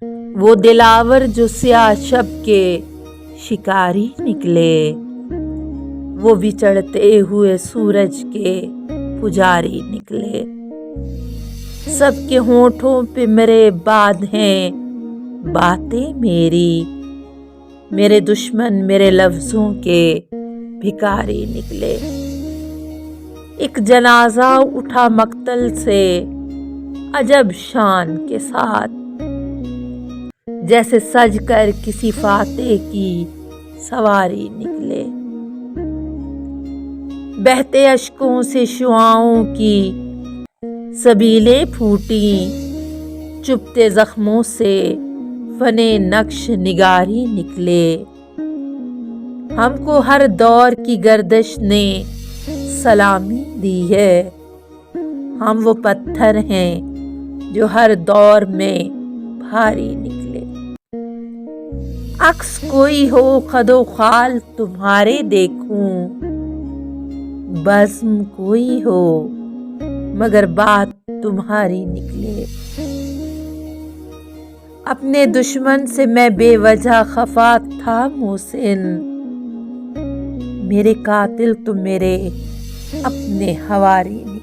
وہ دلاور جو سیاہ شب کے شکاری نکلے، وہ بچڑتے ہوئے سورج کے پجاری نکلے۔ سب کے ہونٹوں پہ میرے بعد ہیں باتیں میری، میرے دشمن میرے لفظوں کے بھکاری نکلے۔ ایک جنازہ اٹھا مقتل سے عجب شان کے ساتھ، جیسے سج کر کسی فاتح کی سواری نکلے۔ بہتے اشکوں سے شعاعوں کی سبیلیں پھوٹیں، چبھتے زخموں سے فن نقش نگاری نکلے۔ ہم کو ہر دور کی گردش نے سلامی دی ہے، ہم وہ پتھر ہیں جو ہر دور میں بھاری نکلے۔ عکس کوئی ہو خد و خال تمہارے دیکھوں، بزم کوئی ہو مگر بات تمہاری نکلے۔ اپنے دشمن سے میں بے وجہ خفا تھا محسن، میرے قاتل تو میرے اپنے حواری نکلے۔